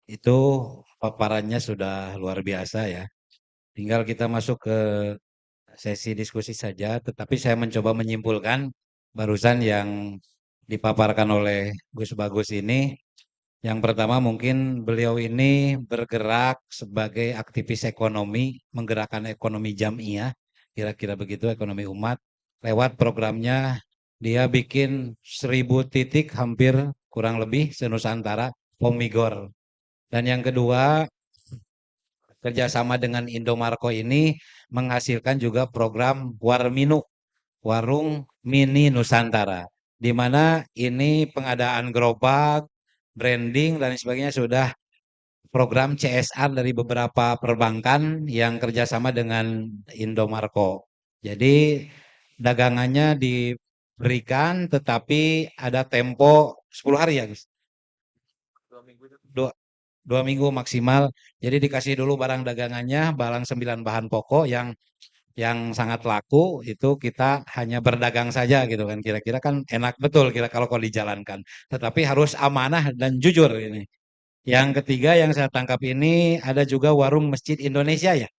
Itu paparannya sudah luar biasa ya. Tinggal kita masuk ke sesi diskusi saja, tetapi saya mencoba menyimpulkan barusan yang dipaparkan oleh Gus Bagus ini. Yang pertama mungkin beliau ini bergerak sebagai aktivis ekonomi, menggerakkan ekonomi jamiah, kira-kira begitu, ekonomi umat. Lewat programnya dia bikin 1.000 titik hampir kurang lebih senusantara Pomigor. Dan yang kedua, kerjasama dengan Indomarko ini menghasilkan juga program Warminu, Warung Mini Nusantara, di mana ini pengadaan gerobak, branding dan sebagainya sudah program CSR dari beberapa perbankan yang kerjasama dengan Indomarko. Jadi dagangannya diberikan, tetapi ada tempo 10 hari ya, Gus? 2 minggu maksimal. Jadi dikasih dulu barang dagangannya, barang 9 bahan pokok yang sangat laku itu kita hanya berdagang saja gitu kan. Kira-kira kan enak betul kira kalau dijalankan. Tetapi harus amanah dan jujur ini. Yang ketiga yang saya tangkap ini ada juga warung Masjid Indonesia ya.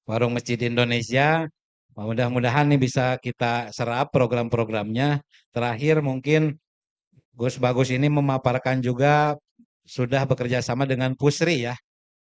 Warung Masjid Indonesia. Mudah-mudahan nih bisa kita serap program-programnya. Terakhir mungkin Gus Bagus ini memaparkan juga sudah bekerja sama dengan Pusri ya,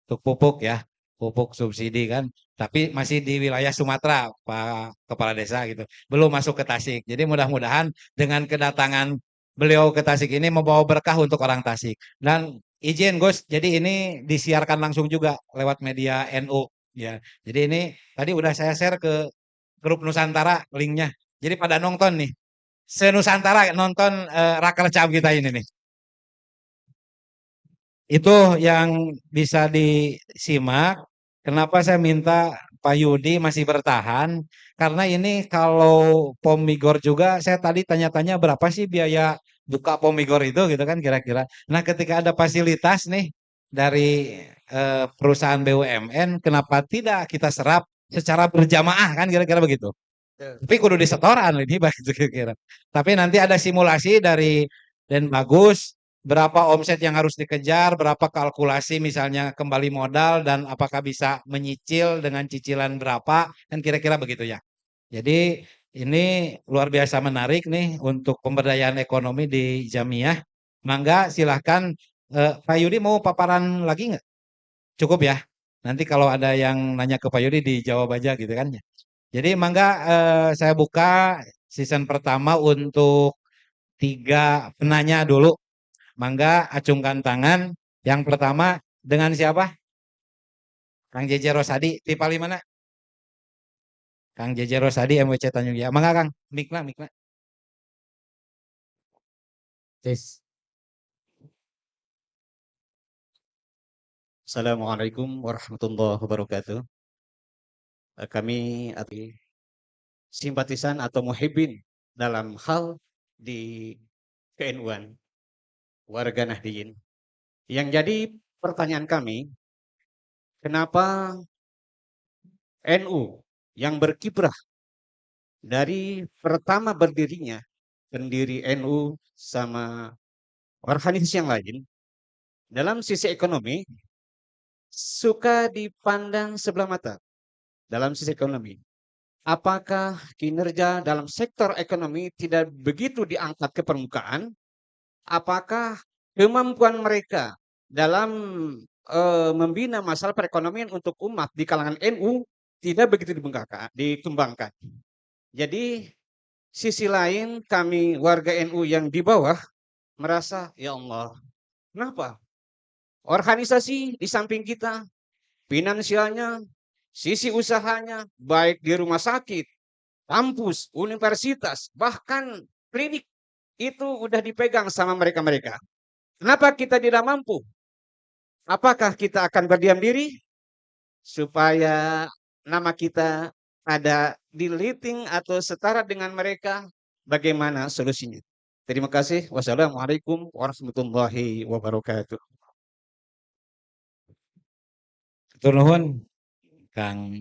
untuk pupuk ya, pupuk subsidi kan. Tapi masih di wilayah Sumatera, Pak Kepala Desa gitu. Belum masuk ke Tasik. Jadi mudah-mudahan dengan kedatangan beliau ke Tasik ini membawa berkah untuk orang Tasik. Dan izin Gus, jadi ini disiarkan langsung juga lewat media NU ya. Jadi ini tadi udah saya share ke grup Nusantara linknya. Jadi pada nonton nih. Se-Nusantara nonton Rakercam kita ini nih. Itu yang bisa disimak. Kenapa saya minta Pak Yudi masih bertahan? Karena ini kalau Pomigor juga, saya tadi tanya-tanya berapa sih biaya buka Pomigor itu gitu kan kira-kira. Nah ketika ada fasilitas nih dari perusahaan BUMN, kenapa tidak kita serap secara berjamaah kan kira-kira begitu. Tapi kudu disetoran ini begitu kira-kira. Tapi nanti ada simulasi dari Dan Bagus, berapa omset yang harus dikejar, berapa kalkulasi misalnya kembali modal dan apakah bisa menyicil dengan cicilan berapa, kan kira-kira begitu ya. Jadi ini luar biasa menarik nih untuk pemberdayaan ekonomi di Jamiah. Mangga silahkan Pak Yudi mau paparan lagi nggak? Cukup ya. Nanti kalau ada yang nanya ke Pak Yudi dijawab aja gitu kan ya. Jadi mangga saya buka season pertama untuk 3 penanya dulu. Mangga acungkan tangan. Yang pertama dengan siapa? Kang Jeje Rosadi. Tipali mana? Kang Jeje Rosadi MWC Tanjung Jaya. Mangga Kang. Mikna, mikna. Tes. Assalamualaikum warahmatullahi wabarakatuh. Kami simpatisan atau muhibbin dalam hal di KNU-an, warga Nahdliyin. Yang jadi pertanyaan kami, kenapa NU yang berkiprah dari pertama berdirinya, pendiri NU sama organisasi yang lain, dalam sisi ekonomi suka dipandang sebelah mata dalam sisi ekonomi. Apakah kinerja dalam sektor ekonomi tidak begitu diangkat ke permukaan? Apakah kemampuan mereka dalam membina masalah perekonomian untuk umat di kalangan NU tidak begitu dikembangkan? Jadi sisi lain kami warga NU yang di bawah merasa, ya Allah, kenapa? Organisasi di samping kita, finansialnya, sisi usahanya, baik di rumah sakit, kampus, universitas, bahkan klinik itu udah dipegang sama mereka-mereka. Kenapa kita tidak mampu? Apakah kita akan berdiam diri supaya nama kita ada di rating atau setara dengan mereka? Bagaimana solusinya? Terima kasih. Wassalamualaikum warahmatullahi wabarakatuh. Tur nuhun Kang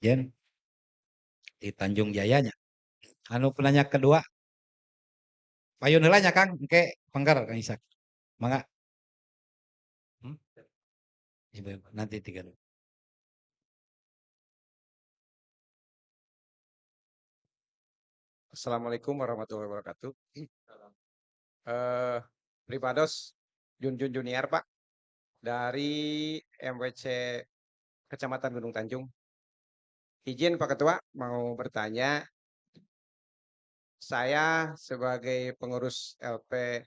Jen di Tanjung Jayanya. Anu penanya kedua, Payun heula nya Kang, engke pengker Kang Isak. Mangga. Hmm? Ibu, nanti 3. Assalamualaikum warahmatullahi wabarakatuh. Eh, Pribados Junjun Junior Pak dari MWC Kecamatan Gunung Tanjung. Izin Pak Ketua mau bertanya, saya sebagai pengurus LP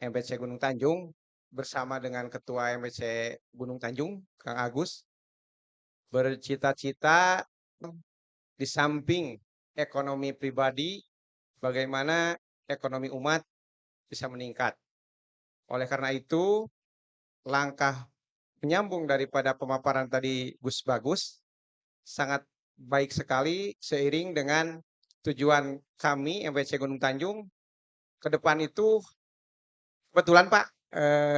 MWC Gunung Tanjung bersama dengan Ketua MWC Gunung Tanjung, Kang Agus, bercita-cita di samping ekonomi pribadi, bagaimana ekonomi umat bisa meningkat. Oleh karena itu, langkah menyambung daripada pemaparan tadi Gus Bagus, sangat baik sekali seiring dengan tujuan kami MWC Gunung Tanjung ke depan itu kebetulan Pak,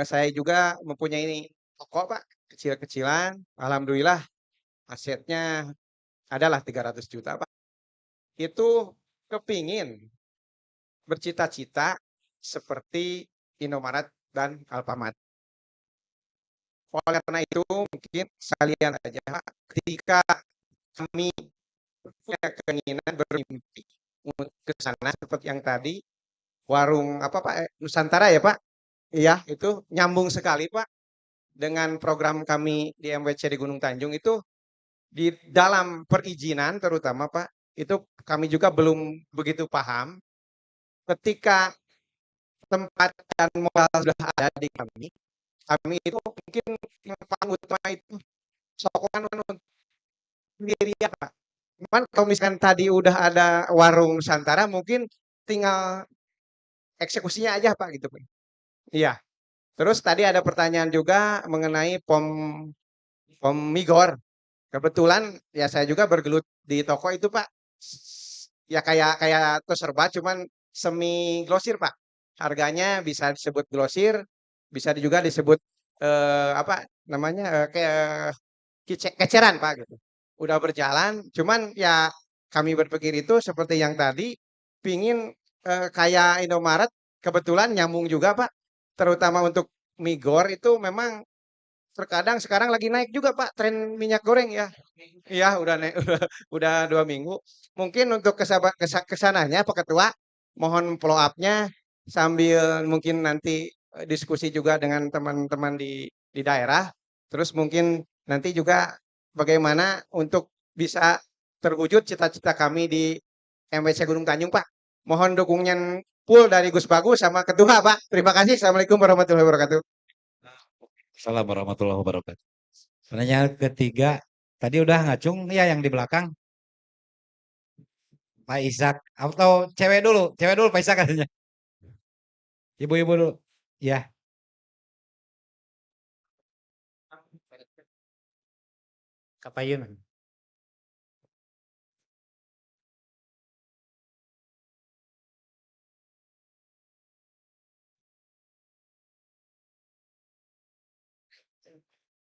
saya juga mempunyai toko Pak, kecil-kecilan, alhamdulillah asetnya adalah 300 juta Pak. Itu kepingin bercita-cita seperti Indomaret dan Alfamart. Oleh karena itu mungkin sekalian aja ketika kami punya keinginan bermimpi untuk ke sana seperti yang tadi warung apa Pak Nusantara ya Pak? Iya, itu nyambung sekali Pak dengan program kami di MWC di Gunung Tanjung itu di dalam perizinan terutama Pak, itu kami juga belum begitu paham ketika tempat dan modal sudah ada di kami itu mungkin yang paling utama itu sokongan sendiri ya Pak. Cuman kalau misalkan tadi udah ada warung Nusantara mungkin tinggal eksekusinya aja Pak gitu Pak. Iya. Terus tadi ada pertanyaan juga mengenai pom migor. Kebetulan ya saya juga bergelut di toko itu Pak. Ya kayak kayak serba cuman semi glosir Pak. Harganya bisa disebut glosir, bisa juga disebut apa namanya kayak keceran Pak gitu. Udah berjalan, cuman ya kami berpikir itu seperti yang tadi, pingin kayak Indomaret, kebetulan nyambung juga Pak, terutama untuk migor itu memang terkadang sekarang lagi naik juga Pak tren minyak goreng ya. Iya udah naik, udah 2 minggu. Mungkin untuk kesananya Pak Ketua, mohon follow up-nya sambil mungkin nanti diskusi juga dengan teman-teman di daerah. Terus mungkin nanti juga bagaimana untuk bisa terwujud cita-cita kami di MWC Gunung Tanjung Pak. Mohon dukungan full dari Gus Bagus sama Ketua Pak. Terima kasih. Assalamualaikum warahmatullahi wabarakatuh. Assalamualaikum warahmatullahi wabarakatuh. Pertanyaan ketiga, tadi udah ngacung ya yang di belakang, Pak Ishak. Atau cewek dulu Pak Ishak katanya. Ibu-ibu dulu. Ya, Kapayun.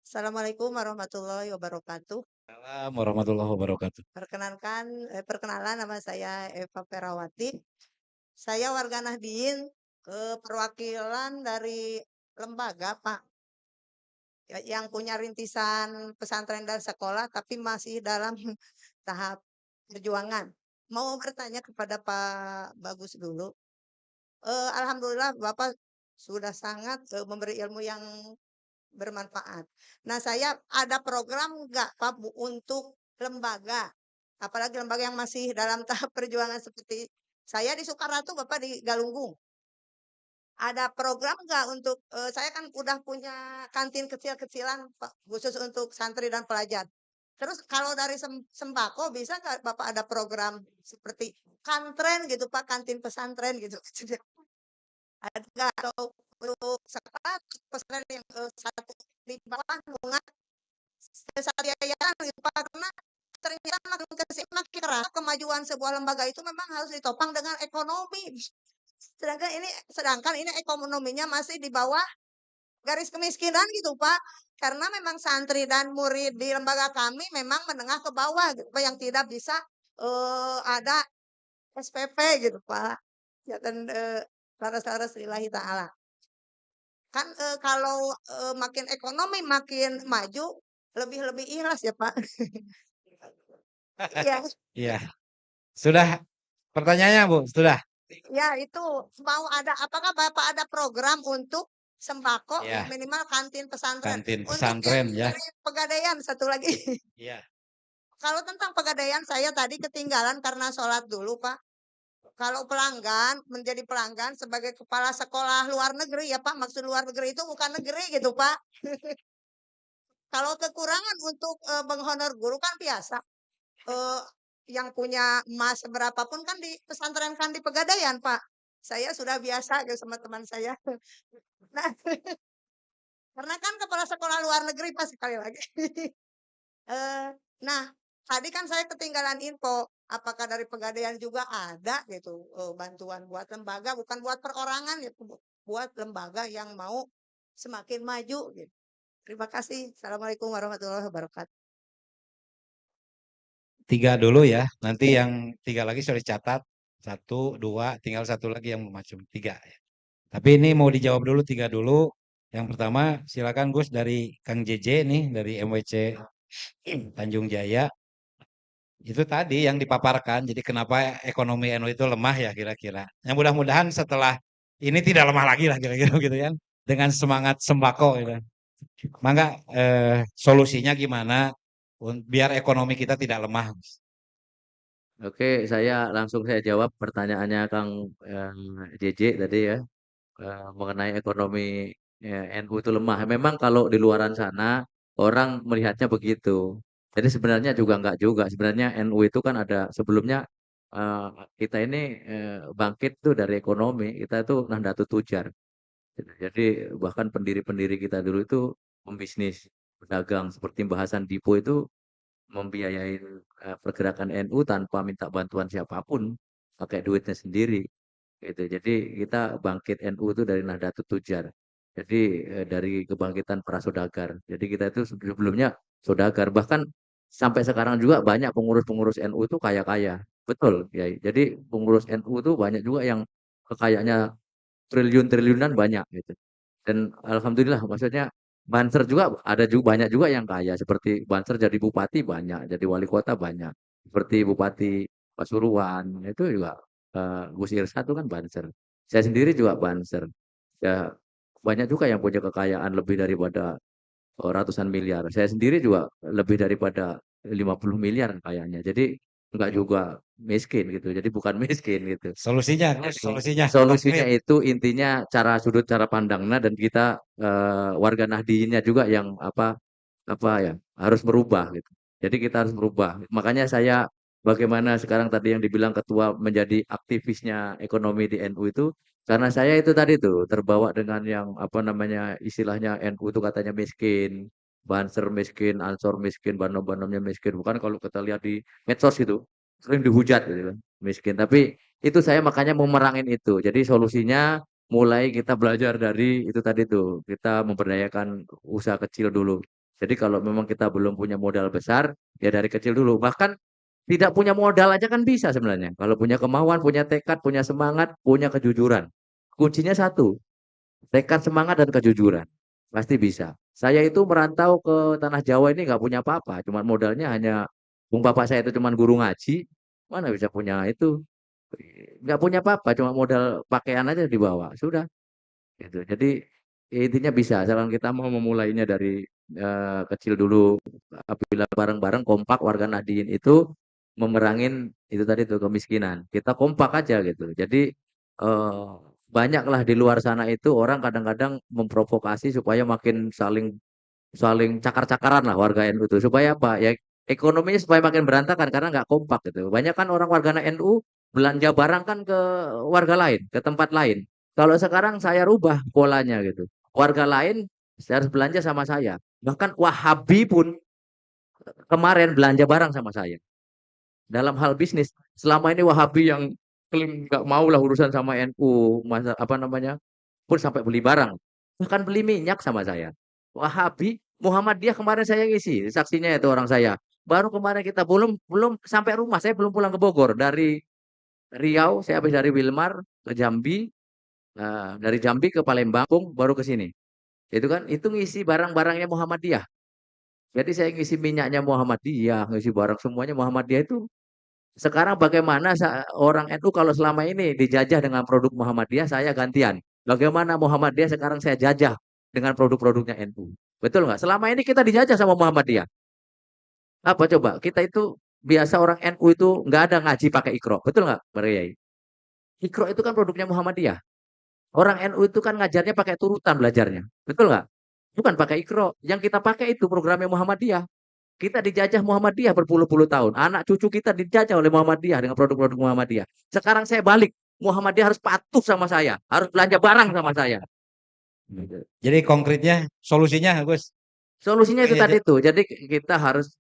Assalamualaikum warahmatullahi wabarakatuh. Assalamualaikum warahmatullahi wabarakatuh. Perkenalan nama saya Eva Perawati. Saya warga Nahdien, perwakilan dari lembaga Pak, yang punya rintisan pesantren dan sekolah, tapi masih dalam tahap perjuangan. Mau bertanya kepada Pak Bagus dulu. Alhamdulillah Bapak sudah sangat memberi ilmu yang bermanfaat. Nah, saya ada program nggak Pak Bu untuk lembaga, apalagi lembaga yang masih dalam tahap perjuangan seperti saya di Sukaratu, Bapak di Galunggung. Ada program nggak untuk saya kan udah punya kantin kecil-kecilan Pak, khusus untuk santri dan pelajar. Terus kalau dari sembako bisa nggak Bapak ada program seperti kantren gitu Pak, kantin pesantren gitu. Ada nggak atau untuk sekolah pesantren yang satu di bawah bunga satu yayasan gitu Pak, karena ternyata makin kesini makin keras kemajuan sebuah lembaga itu memang harus ditopang dengan ekonomi. Sedangkan ini ekonominya masih di bawah garis kemiskinan gitu Pak. Karena memang santri dan murid di lembaga kami memang menengah ke bawah gitu Pak, yang tidak bisa ada SPP gitu Pak. Ya dan laras-laras lillahi ta'ala. Kan kalau makin ekonomi makin maju, lebih ikhlas ya Pak. Iya, Iya. Sudah pertanyaannya, Bu? Sudah? ya itu mau ada apakah Bapak ada program untuk sembako Iya, minimal kantin pesantren? kantin Untuk yang pesantren ya. dari Pegadaian satu lagi. Iya. Kalau tentang Pegadaian saya tadi ketinggalan karena sholat dulu Pak. Kalau pelanggan, menjadi pelanggan sebagai kepala sekolah luar negeri ya Pak, maksud luar negeri itu bukan negeri gitu Pak. Kalau kekurangan untuk menghonor guru kan biasa. eh, yang punya emas berapapun kan di pesantren kan di Pegadaian Pak. Saya sudah biasa gitu sama teman saya. Nah, karena kan kepala sekolah luar negeri Pak sekali lagi. Eh, nah, tadi kan saya ketinggalan info, apakah dari Pegadaian juga ada gitu bantuan buat lembaga, bukan buat perorangan gitu, buat lembaga yang mau semakin maju gitu. Terima kasih. Assalamualaikum warahmatullahi wabarakatuh. 3 dulu ya. Nanti yang 3 lagi sudah dicatat. 1, 2, tinggal 1 lagi yang maju. 3 ya. Tapi ini mau dijawab dulu 3 dulu. Yang pertama silakan Gus dari Kang JJ nih dari MWC Tanjung Jaya. Itu tadi yang dipaparkan. Jadi kenapa ekonomi NU itu lemah ya kira-kira. Yang mudah-mudahan setelah ini tidak lemah lagi lah kira-kira gitu kan. Dengan semangat sembako gitu. Mangga solusinya gimana biar ekonomi kita tidak lemah. Oke, saya jawab pertanyaannya Kang JJ tadi ya mengenai ekonomi NU itu lemah. Memang kalau di luaran sana orang melihatnya begitu. Jadi sebenarnya juga enggak juga. Sebenarnya NU itu kan ada sebelumnya eh, kita ini bangkit tuh dari ekonomi. Kita itu Nahdlatul Tujar. Jadi bahkan pendiri-pendiri kita dulu itu pembisnis, pedagang seperti Mbah Hasan Dipo itu membiayai pergerakan NU tanpa minta bantuan siapapun, pakai duitnya sendiri gitu. Jadi kita bangkit NU itu dari Nahdlatul Tujar. Jadi dari kebangkitan para saudagar. Jadi kita itu sebelumnya saudagar. Bahkan sampai sekarang juga banyak pengurus-pengurus NU itu kaya-kaya. Betul, ya. Jadi pengurus NU itu banyak juga yang kekayaannya triliun-triliunan banyak gitu. Dan alhamdulillah maksudnya Banser juga ada juga banyak juga yang kaya seperti Banser jadi bupati banyak, jadi wali kota banyak. Seperti Bupati Pasuruan itu juga Gus Irsa itu kan Banser. Saya sendiri juga Banser. Ya banyak juga yang punya kekayaan lebih daripada ratusan miliar. Saya sendiri juga lebih daripada 50 miliar kayaknya. Jadi enggak juga miskin gitu. Jadi bukan miskin gitu. Solusinya, Gus, solusinya Solusinya konkret. itu intinya cara pandangnya dan kita warga Nahdliinnya juga yang apa ya harus berubah gitu. Jadi kita harus berubah. Makanya saya bagaimana sekarang tadi yang dibilang ketua menjadi aktivisnya ekonomi di NU itu karena saya itu tadi tuh terbawa dengan yang apa namanya istilahnya NU itu katanya miskin, Banser miskin, Ansor miskin, Banom-banomnya miskin. Bukan kalau kita lihat di medsos itu sering dihujat gitu kan miskin. Tapi itu saya makanya mau merangin itu. Jadi solusinya mulai kita belajar dari itu tadi tuh. Kita memberdayakan usaha kecil dulu. Jadi kalau memang kita belum punya modal besar, ya dari kecil dulu. Bahkan tidak punya modal aja kan bisa sebenarnya. Kalau punya kemauan, punya tekad, punya semangat, punya kejujuran. Kuncinya satu, tekad, semangat, dan kejujuran. Pasti bisa. Saya itu merantau ke Tanah Jawa ini nggak punya apa-apa. Cuma modalnya hanya, bung bapak saya itu cuma guru ngaji. Mana bisa punya itu. Nggak punya apa-apa, cuma modal pakaian aja dibawa. Sudah. Gitu. Jadi intinya bisa. Asalkan kita mau memulainya dari kecil dulu. Apabila bareng-bareng kompak warga Nahdliin itu memerangin itu tadi tuh kemiskinan. Kita kompak aja gitu. Jadi eh, banyaklah di luar sana itu orang kadang-kadang memprovokasi supaya makin saling saling cakar-cakaran lah warga NU itu supaya apa ya ekonominya supaya makin berantakan karena nggak kompak gitu. Banyak kan orang warga NU belanja barang kan ke warga lain, ke tempat lain. Kalau sekarang saya rubah polanya gitu. Warga lain harus belanja sama saya. Bahkan Wahabi pun kemarin belanja barang sama saya. Dalam hal bisnis, selama ini Wahabi yang klaim nggak mau lah urusan sama NU, masa apa namanya, pun sampai beli barang. Bahkan beli minyak sama saya. Wahabi, Muhammadiyah kemarin saya ngisi, saksinya itu orang saya. Baru kemarin kita belum belum sampai rumah, saya belum pulang ke Bogor dari Riau, saya habis dari Wilmar ke Jambi, dari Jambi ke Palembang, baru ke sini. Itu kan itu ngisi barang-barangnya Muhammadiyah. Jadi saya ngisi minyaknya Muhammadiyah, ngisi barang semuanya Muhammadiyah itu. Sekarang bagaimana orang NU kalau selama ini dijajah dengan produk Muhammadiyah, saya gantian. Bagaimana Muhammadiyah sekarang saya jajah dengan produk-produknya NU. Betul nggak? Selama ini kita dijajah sama Muhammadiyah. Apa coba? Kita itu biasa orang NU itu nggak ada ngaji pakai Iqra. Betul nggak, Pak Kiai? Iqra itu kan produknya Muhammadiyah. Orang NU itu kan ngajarnya pakai turutan belajarnya. Betul nggak? Bukan pakai Iqra. Yang kita pakai itu programnya Muhammadiyah. Kita dijajah Muhammadiyah berpuluh-puluh tahun. Anak cucu kita dijajah oleh Muhammadiyah dengan produk-produk Muhammadiyah. Sekarang saya balik. Muhammadiyah harus patuh sama saya. Harus belanja barang sama saya. Jadi konkretnya solusinya Gus. Solusinya itu Iya, tadi tuh. Jadi kita harus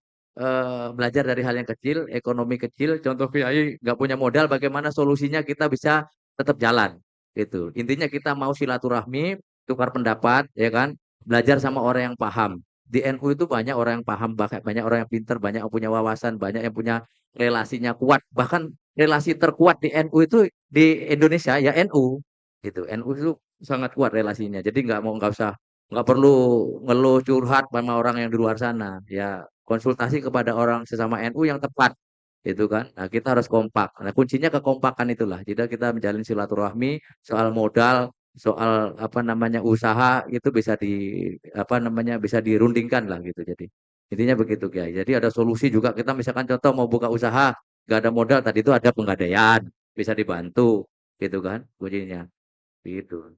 belajar dari hal yang kecil, ekonomi kecil. Contoh Kiai nggak punya modal, bagaimana solusinya kita bisa tetap jalan. Gitu. Intinya kita mau silaturahmi, tukar pendapat, ya kan? Belajar sama orang yang paham. Di NU itu banyak orang yang paham, banyak orang yang pintar, banyak yang punya wawasan, banyak yang punya relasinya kuat. Bahkan relasi terkuat di NU itu di Indonesia ya NU. Gitu. NU itu sangat kuat relasinya. Jadi nggak perlu ngeluh curhat sama orang yang di luar sana. Ya konsultasi kepada orang sesama NU yang tepat. Itu kan. Nah, kita harus kompak. Nah, kuncinya kekompakan itulah. Jadi kita menjalin silaturahmi soal modal, soal apa namanya usaha itu bisa bisa dirundingkan lah gitu. Jadi intinya begitu ya. Jadi ada solusi juga kita misalkan contoh mau buka usaha nggak ada modal tadi itu ada penggadaian bisa dibantu gitu kan kuncinya gitu.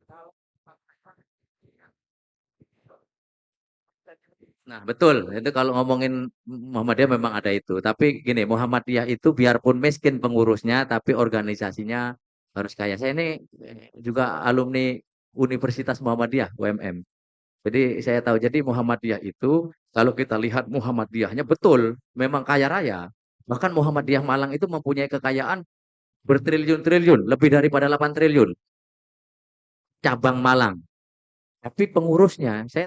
Nah, betul. Itu kalau ngomongin Muhammadiyah memang ada itu. Tapi gini, Muhammadiyah itu biarpun miskin pengurusnya, tapi organisasinya harus kaya. Saya ini juga alumni Universitas Muhammadiyah, UMM. Jadi saya tahu, jadi Muhammadiyah itu, kalau kita lihat Muhammadiyahnya betul, memang kaya raya. Bahkan Muhammadiyah Malang itu mempunyai kekayaan bertriliun-triliun, lebih daripada 8 triliun. Cabang Malang. Tapi pengurusnya, saya